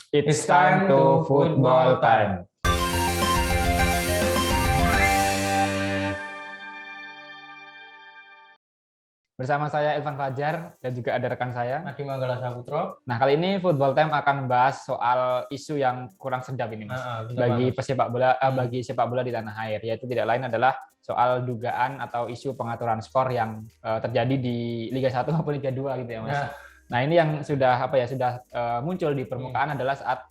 It's time to football time. Bersama saya Irfan Fajar dan juga ada rekan saya Nadi Manggala Saputro. Nah, kali ini Football Time akan membahas soal isu yang kurang sedap ini, Mas. Bagi pesepak bola bagi sepak bola di tanah air, yaitu tidak lain adalah soal dugaan atau isu pengaturan skor yang terjadi di Liga 1 maupun Liga 2 gitu ya, Mas. Nah, ini yang sudah muncul di permukaan adalah saat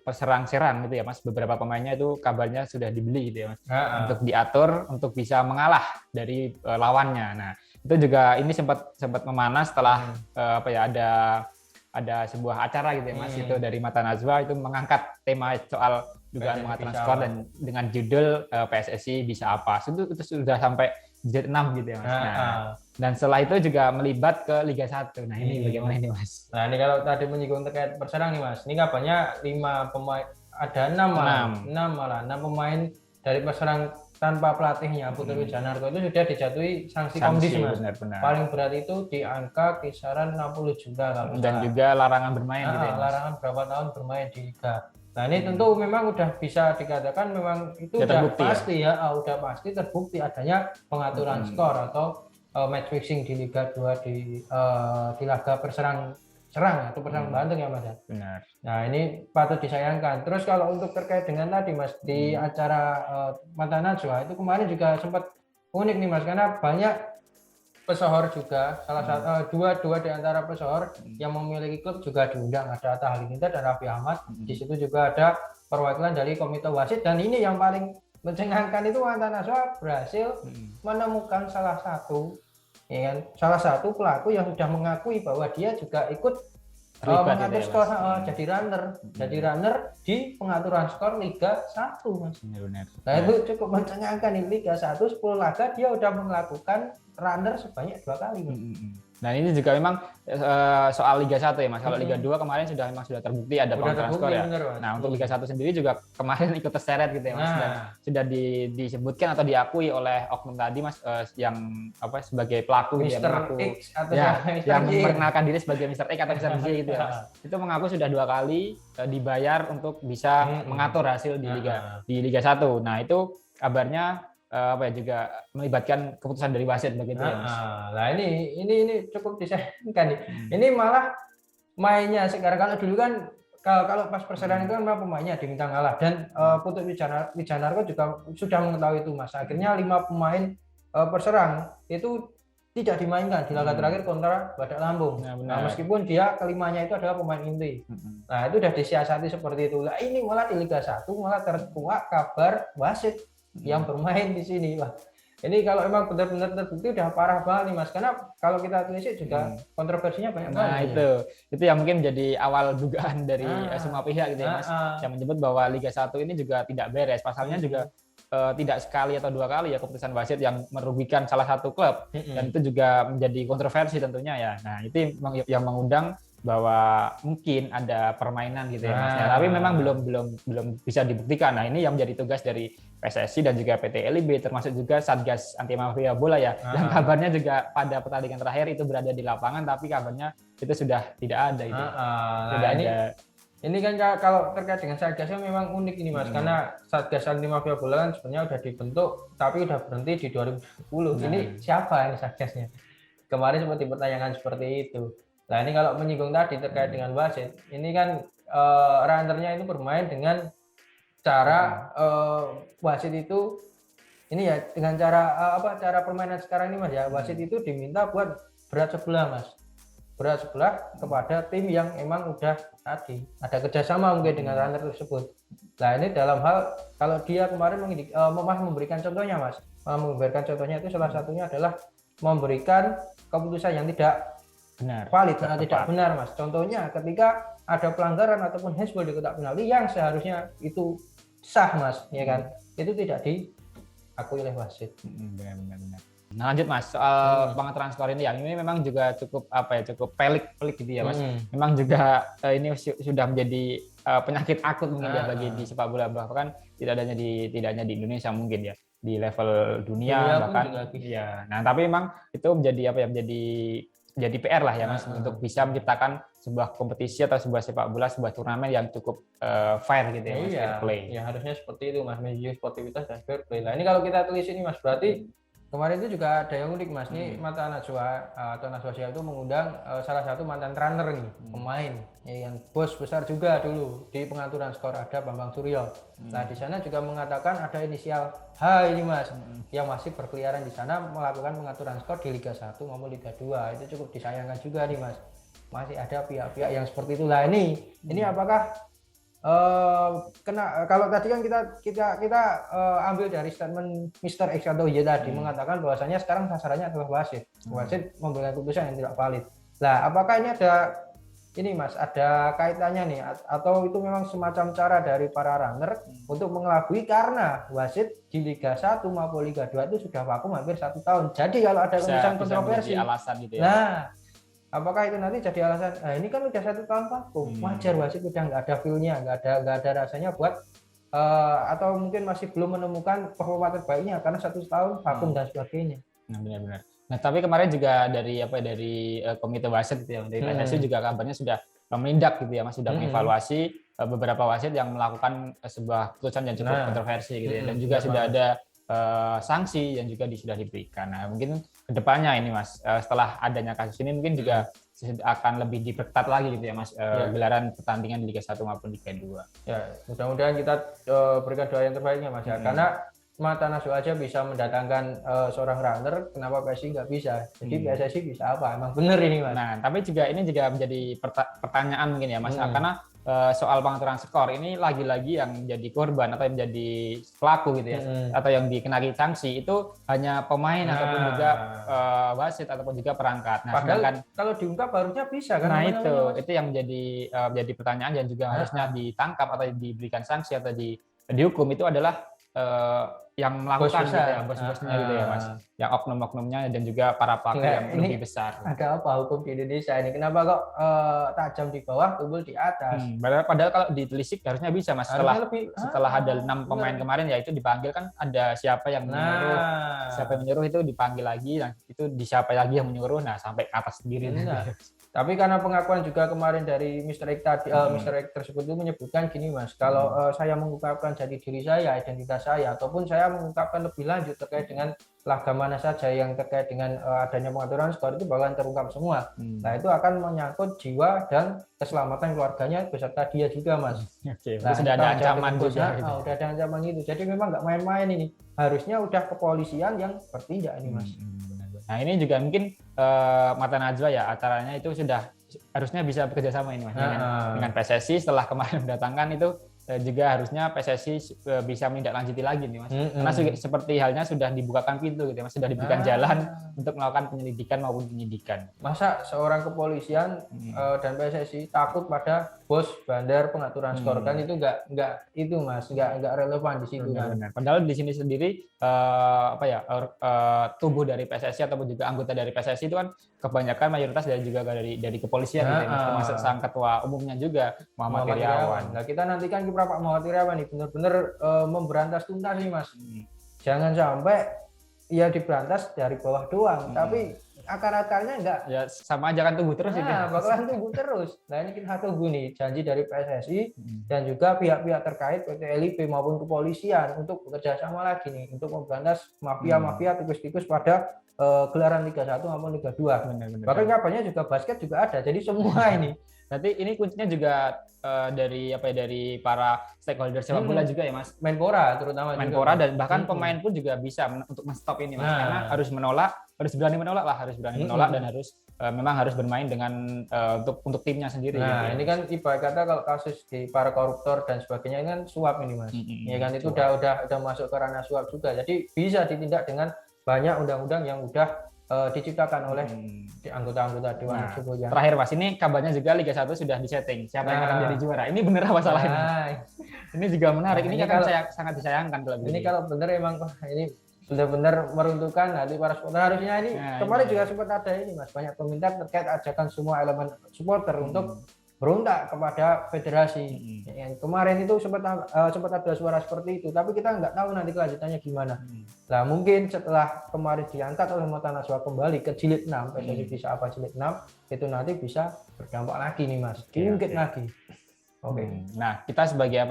peserang serang gitu ya, Mas. Beberapa pemainnya itu kabarnya sudah dibeli gitu ya, Mas. Untuk diatur untuk bisa mengalah dari lawannya. Nah, itu juga ini sempat memanas setelah ada sebuah acara gitu ya, Mas. Itu dari Mata Najwa itu mengangkat tema soal dugaan pengaturan skor dan dengan judul PSSI bisa apa. Itu sudah sampai jilid 6 gitu ya, Mas. Dan setelah itu juga melibat ke Liga 1. Nah, ini bagaimana ini, Mas? Nah, ini kalau tadi menyinggung terkait perserang nih, Mas. Ini kabarnya 5 pemain, ada 6 pemain dari peserang tanpa pelatihnya Putri Wijanarko itu sudah dijatuhi sanksi komdis, Mas. Benar. Paling berat itu di angka kisaran 60 juta dan juga larangan bermain gitu ya, Mas. Larangan berapa tahun bermain di liga. Nah, ini tentu memang udah bisa dikatakan memang itu udah pasti udah pasti terbukti adanya pengaturan skor atau match fixing di Liga 2 di laga serang atau perserang Banten ya, Mas. Benar. Nah, ini patut disayangkan. Terus kalau untuk terkait dengan tadi, Mas, di acara Mata Najwa itu kemarin juga sempat unik nih, Mas, karena banyak pesohor juga, salah satu dua di antara pesohor yang memiliki klub juga diundang, ada Atta Halilintar dan Raffi Ahmad. Di situ juga ada perwakilan dari komite wasit, dan ini yang paling mencengangkan itu Mata Najwa berhasil menemukan salah satu pelaku yang sudah mengakui bahwa dia juga ikut mengatur skor, jadi runner di pengaturan skor Liga 1, Mas. Benar. Nah, itu cukup mencengangkan. Di Liga 1 10 laga dia udah melakukan runner sebanyak 2 kali, Mas. Nah, ini juga memang soal Liga 1 ya, Mas. Kalau Liga 2 kemarin sudah terbukti ada pengaturan skor ya. Nah, untuk Liga 1 sendiri juga kemarin ikut terseret gitu ya, Mas. Dan sudah disebutkan atau diakui oleh oknum tadi, Mas, yang sebagai pelaku Mr. dia mengaku X atau yang memperkenalkan diri sebagai Mr. X atau Mr. Z gitu ya, Mas. Itu mengaku sudah 2 kali dibayar untuk bisa mengatur hasil di Liga 1. Nah, itu kabarnya juga melibatkan keputusan dari wasit begitu ya, Mas. Nah, ini cukup disayangkan nih. Ini malah mainnya sekarang, kalau dulu kan kalau pas perserang itu kan pemainnya diminta ngalah, dan Putri Wijanarko juga sudah mengetahui itu, Mas. Akhirnya 5 pemain perserang itu tidak dimainkan di laga terakhir kontra Badak Lampung. Nah, meskipun dia kelimanya itu adalah pemain inti. Nah, itu sudah disiasati seperti itu. Nah, ini malah di Liga 1 malah terkuak kabar wasit yang bermain di sini, Pak. Ini kalau emang benar-benar terbukti udah parah banget nih, Mas. Karena kalau kita telisik juga kontroversinya banyak banget. Nah, itu yang mungkin jadi awal dugaan dari semua pihak gitu ya, Mas. Yang menyebut bahwa Liga 1 ini juga tidak beres. Pasalnya juga tidak sekali atau 2 kali ya keputusan wasit yang merugikan salah satu klub, dan itu juga menjadi kontroversi tentunya ya. Nah, itu yang mengundang bahwa mungkin ada permainan gitu ya, Mas. Tapi memang belum bisa dibuktikan. Nah, ini yang menjadi tugas dari PSSI dan juga PT LIB, termasuk juga Satgas Anti Mafia Bola ya. Yang kabarnya juga pada pertandingan terakhir itu berada di lapangan, tapi kabarnya itu sudah tidak ada itu. Ini kan kalau terkait dengan Satgasnya memang unik ini, Mas, karena Satgas Anti Mafia Bola kan sebenarnya udah dibentuk tapi udah berhenti di 2010. Ini siapa ini Satgasnya? Kemarin sempat dipertanyakan seperti itu. Nah, ini kalau menyinggung tadi terkait dengan wasit, ini kan runnernya itu bermain dengan cara wasit itu ini ya dengan cara permainan sekarang ini, Mas, ya. Wasit itu diminta buat berat sebelah, Mas. Berat sebelah kepada tim yang emang udah tadi ada kerjasama mungkin dengan runner tersebut. Nah, ini dalam hal kalau dia kemarin memberikan contohnya, Mas. Memberikan contohnya itu salah satunya adalah memberikan keputusan yang tidak valid, tidak benar, Mas. Contohnya ketika ada pelanggaran ataupun handsball di kotak penalti yang seharusnya itu sah, Mas, ya kan? Itu tidak diakui oleh wasit. Benar. Nah, lanjut, Mas, soal pengaturan skor ini memang juga cukup pelik gitu ya, Mas. Memang juga ini sudah menjadi penyakit akut mungkin ya bagi di sepak bola, bahkan tidak hanya di Indonesia mungkin ya, di level dunia bahkan ya. Nah, tapi memang itu menjadi PR lah ya, Mas, untuk bisa menciptakan sebuah kompetisi atau sebuah sepak bola, sebuah turnamen yang cukup fair gitu ya, Iya, fair play. Ya harusnya seperti itu Mas, menunjukkan sportivitas dan fair play. Nah ini kalau kita tulis ini Mas, berarti kemarin itu juga ada yang unik Mas, nih Mata Najwa atau Najwa Shihab itu mengundang salah satu mantan runner nih, pemain yang bos besar juga dulu di pengaturan skor, ada Bambang Suryo. Nah di sana juga mengatakan ada inisial H ini Mas, yang masih berkeliaran di sana melakukan pengaturan skor di Liga 1 maupun Liga 2. Itu cukup disayangkan juga nih Mas, masih ada pihak-pihak yang seperti itulah. Ini apakah kalau tadi kan kita ambil dari statement Mr. X atau Y tadi mengatakan bahwasanya sekarang sasarannya adalah wasit memberikan keputusan yang tidak valid. Nah, apakah ini ada Mas, ada kaitannya nih atau itu memang semacam cara dari para runner untuk mengelabui karena wasit di Liga 1 maupun Liga 2 itu sudah vakum hampir 1 tahun. Jadi kalau ada keputusan kontroversi, alasan gitu ya. Nah, apakah itu nanti jadi alasan? Nah, ini kan udah 1 tahun vakum, wajar wasit udah nggak ada feel-nya, nggak ada rasanya buat atau mungkin masih belum menemukan performa terbaiknya karena 1 tahun vakum dan sebagainya. Nah, benar-benar. Nah, tapi kemarin juga dari komite wasit gitu ya, dari PSSI juga kabarnya sudah menindak gitu ya, Mas, sudah mengevaluasi beberapa wasit yang melakukan sebuah keputusan yang cukup kontroversi gitu ya, dan juga sudah ada sanksi yang juga sudah diberikan. Nah, mungkin kedepannya ini Mas, setelah adanya kasus ini mungkin juga akan lebih diperketat lagi gitu ya Mas, gelaran pertandingan di Liga 1 maupun Liga 2. Ya, mudah-mudahan kita berikan doa yang terbaiknya Mas ya, karena Mata Najwa aja bisa mendatangkan seorang runner, kenapa PSSI nggak bisa? Jadi PSSI bisa apa? Emang bener ini Mas. Nah, tapi ini juga menjadi pertanyaan mungkin ya Mas, karena soal pengaturan skor ini lagi-lagi yang jadi korban atau yang jadi pelaku gitu ya, atau yang dikenai sanksi itu hanya pemain ataupun juga wasit ataupun juga perangkat. Nah, padahal kalau diungkap harusnya bisa kan? Nah, itu yang menjadi pertanyaan dan juga harusnya ditangkap atau diberikan sanksi atau dihukum itu adalah yang melakukan gitu ya, bos-bosnya gitu ya Mas, yang oknum-oknumnya dan juga para pelaku yang lebih besar. Ada apa hukum di Indonesia ini? Kenapa kok tajam di bawah, tumpul di atas? Padahal kalau ditelisik harusnya bisa Mas. Setelah ada 6 pemain kemarin ya itu dipanggil kan, ada siapa yang menyuruh, siapa yang menyuruh itu dipanggil lagi, dan itu di siapa lagi yang menyuruh, nah sampai ke atas sendiri. Tapi karena pengakuan juga kemarin dari Mr. X tadi, Mr. X tersebut itu menyebutkan gini Mas, kalau saya mengungkapkan jati diri saya, identitas saya, ataupun saya mengungkapkan lebih lanjut terkait dengan laga mana saja yang terkait dengan adanya pengaturan skor itu bakalan terungkap semua. Nah itu akan menyangkut jiwa dan keselamatan keluarganya beserta dia juga Mas. Nah, sudah ada ancaman juga. Udah ada ancaman gitu. Jadi memang nggak main-main ini. Harusnya udah kepolisian yang bertindak ini Mas. Nah ini juga mungkin Mata Najwa ya, acaranya itu sudah harusnya bisa bekerja sama ini Mas, dengan PSSI. Setelah kemarin mendatangkan itu juga harusnya PSSI bisa menindaklanjuti lagi nih Mas, karena seperti halnya sudah dibukakan pintu gitu ya Mas, sudah diberikan jalan untuk melakukan penyelidikan maupun penyidikan. Masa seorang kepolisian dan PSSI takut pada bos bandar pengaturan skor? Kan itu nggak itu Mas, nggak relevan di situ kan. Padahal di sini sendiri tubuh dari PSSI ataupun juga anggota dari PSSI itu kan kebanyakan mayoritas dari kepolisian gitu ya Mas, termasuk sang ketua umumnya juga Muhammad Iriawan. Nah kita nantikan Pak Muhammad Iriawan nih benar-benar memberantas tuntas nih Mas. Jangan sampai ya diberantas dari bawah doang, tapi akar-akarnya enggak. Ya sama aja kan tunggu terus itu. Nah, bakalan tunggu terus. Nah, ini kita tunggu nih janji dari PSSI dan juga pihak-pihak terkait PT LIP maupun kepolisian untuk bekerja sama lagi nih untuk memberantas mafia-mafia tikus-tikus pada gelaran Liga 1 maupun Liga 2. Bahkan kabarnya juga basket juga ada. Jadi semua ini. Nanti ini kuncinya juga dari para stakeholder sepak bola juga ya Mas. Menpora terutama Menpora dan bahkan pemain pun juga bisa untuk menstop ini Mas, karena harus berani menolak dan memang harus bermain dengan untuk timnya sendiri. Nah, gitu. Ini kan ibarat kata kalau kasus di para koruptor dan sebagainya ini kan suap ini Mas. Ya kan itu udah masuk ke ranah suap juga. Jadi bisa ditindak dengan banyak undang-undang yang udah diciptakan oleh anggota-anggota Dewan tersebut. Terakhir Mas, ini kabarnya juga Liga 1 1 disetting siapa yang akan jadi juara. Ini benar apa salah ini? Ini juga menarik. Ini akan sangat disayangkan kalau ini kalau benar emang ini benar-benar meruntuhkan hati para supporter. Harusnya ini kemarin juga sempat ada ini Mas, banyak komentar terkait ajakan semua elemen supporter untuk berontak kepada federasi. Yang kemarin itu sempat ada suara seperti itu, tapi kita nggak tahu nanti kelanjutannya gimana. Nah, mungkin setelah kemarin diangkat oleh Mata Najwa kembali ke jilid 6, PSSI bisa apa jilid 6, itu nanti bisa berdampak lagi nih Mas, diungkit lagi. Nah, kita sebagai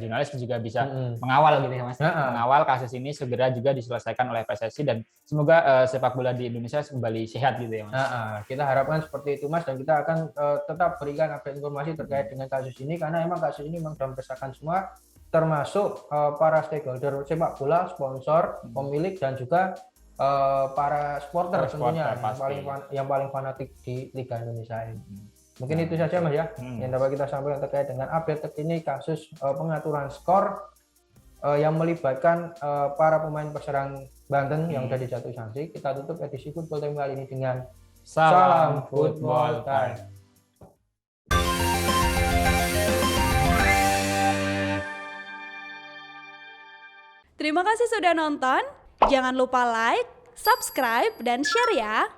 jurnalis juga bisa mengawal gitu ya Mas. Mengawal kasus ini segera juga diselesaikan oleh PSSI dan semoga sepak bola di Indonesia kembali sehat gitu ya Mas. Kita harapkan seperti itu Mas, dan kita akan tetap berikan update informasi terkait dengan kasus ini, karena emang kasus ini memang sudah meresahkan semua, termasuk para stakeholder sepak bola, sponsor, pemilik, dan juga para supporter tentunya yang paling fanatik di Liga Indonesia ini. Mungkin itu saja Mas ya yang dapat kita sampaikan terkait dengan update terkini kasus pengaturan skor yang melibatkan para pemain Perserang Banten yang sudah dijatuhi sanksi. Kita tutup edisi Football Time kali ini dengan Salam Football Time. Terima kasih sudah nonton. Jangan lupa like, subscribe, dan share ya.